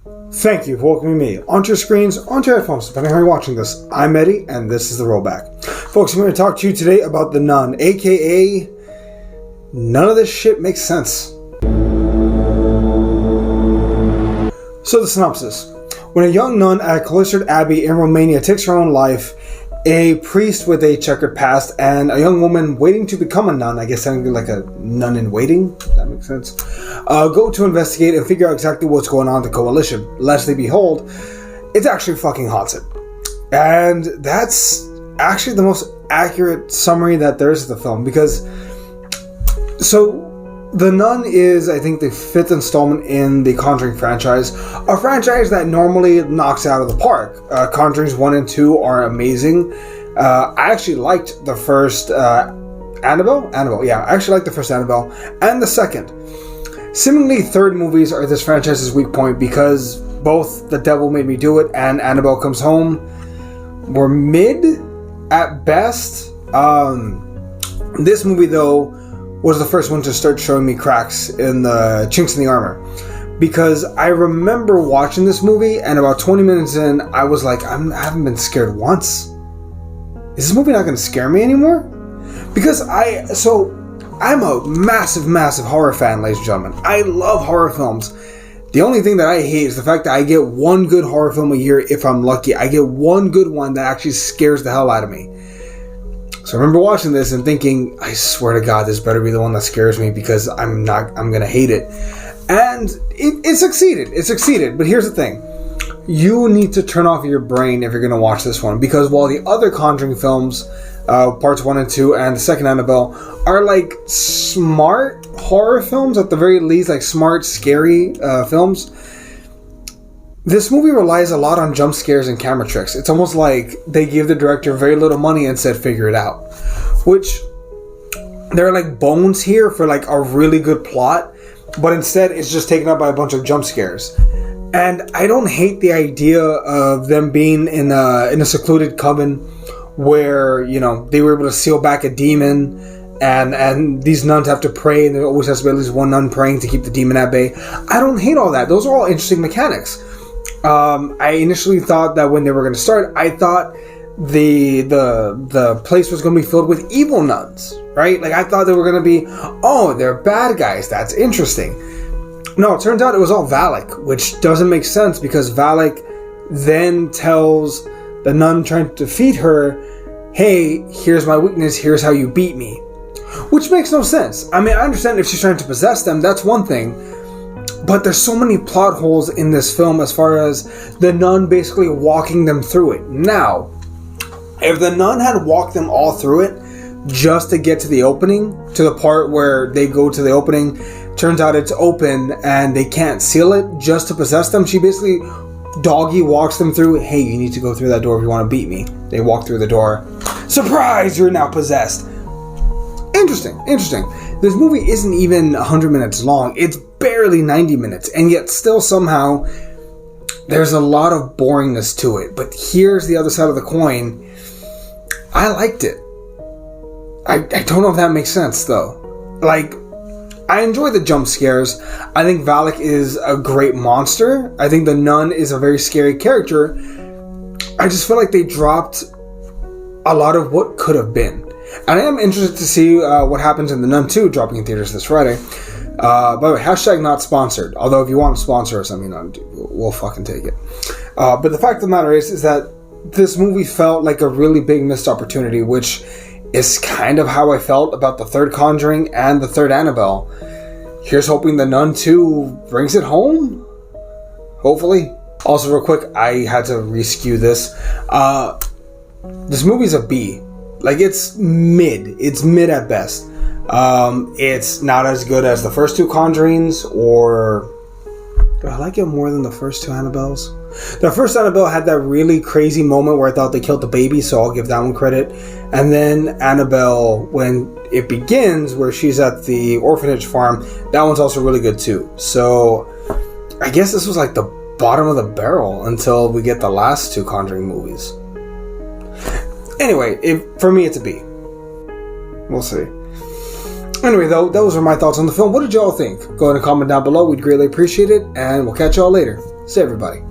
Thank you for welcoming me onto your screens, onto your headphones, depending on how you're watching this. I'm Eddie, and this is The Rollback. Folks, I'm going to talk to you today about The Nun, aka none of this shit makes sense. So the synopsis. When a young nun at a cloistered abbey in Romania takes her own life, a priest with a checkered past and a young woman waiting to become a nun, I guess something like a nun in waiting, if that makes sense, go to investigate and figure out exactly what's going on with the coalition. Lest they behold, it's actually fucking haunted. And that's actually the most accurate summary that there is of the film, because The Nun is, I think, the 5th installment in the Conjuring franchise. A franchise that normally knocks it out of the park. Conjurings 1 and 2 are amazing. I actually liked the first Annabelle? Yeah, I actually liked the first Annabelle. And the second. Seemingly, third movies are this franchise's weak point because both The Devil Made Me Do It and Annabelle Comes Home were mid at best. This movie, though, was the first one to start showing me cracks in the chinks in the armor. Because I remember watching this movie, and about 20 minutes in, I was like, I haven't been scared once. Is this movie not going to scare me anymore? Because I'm a massive horror fan, ladies and gentlemen. I love horror films. The only thing that I hate is the fact that I get one good horror film a year if I'm lucky. I get one good one that actually scares the hell out of me. So I remember watching this and thinking, I swear to God, this better be the one that scares me because I'm going to hate it. And it succeeded. It succeeded. But here's the thing. You need to turn off your brain if you're going to watch this one. Because while the other Conjuring films, parts 1 and 2 and the second Annabelle, are like smart horror films, at the very least, like smart, scary films, this movie relies a lot on jump scares and camera tricks. It's almost like they gave the director very little money and said, figure it out. Which, there are like bones here for like a really good plot, but instead it's just taken up by a bunch of jump scares. And I don't hate the idea of them being in a secluded coven where, you know, they were able to seal back a demon and these nuns have to pray, and there always has to be at least one nun praying to keep the demon at bay. I don't hate all that. Those are all interesting mechanics. I initially thought that when they were going to start, I thought the place was going to be filled with evil nuns, right? Like I thought they were going to be, oh, they're bad guys. That's interesting. No, it turns out it was all Valak, which doesn't make sense because Valak then tells the nun trying to defeat her, hey, here's my weakness. Here's how you beat me, which makes no sense. I mean, I understand if she's trying to possess them, that's one thing. But there's so many plot holes in this film as far as the nun basically walking them through it. Now, if the nun had walked them all through it just to get to the opening, to the part where they go to the opening, turns out it's open and they can't seal it just to possess them, she basically doggy walks them through, hey, you need to go through that door if you want to beat me. They walk through the door. Surprise, you're now possessed. Interesting. This movie isn't even 100 minutes long. It's barely 90 minutes, and yet still somehow there's a lot of boringness to it. But here's the other side of the coin. I liked it. I don't know if that makes sense, though. Like, I enjoy the jump scares. I think Valak is a great monster. I think the nun is a very scary character. I just feel like they dropped a lot of what could have been. And I am interested to see what happens in The Nun 2, dropping in theaters this Friday. By the way, hashtag not sponsored. Although if you want to sponsor us, I mean, we'll fucking take it. But the fact of the matter is that this movie felt like a really big missed opportunity, which is kind of how I felt about the third Conjuring and the third Annabelle. Here's hoping The Nun 2 brings it home. Hopefully. Also, real quick, I had to reskew this. This movie's a B. Like, it's mid. It's mid at best. It's not as good as the first two Conjurings, or do I like it more than the first two Annabelles? The first Annabelle had that really crazy moment where I thought they killed the baby, so I'll give that one credit. And then Annabelle, when it begins, where she's at the orphanage farm, that one's also really good too. So I guess this was like the bottom of the barrel until we get the last two Conjuring movies. Anyway, for me it's a B. We'll see. Anyway, though, those are my thoughts on the film. What did y'all think? Go ahead and comment down below. We'd greatly appreciate it, and we'll catch y'all later. See everybody.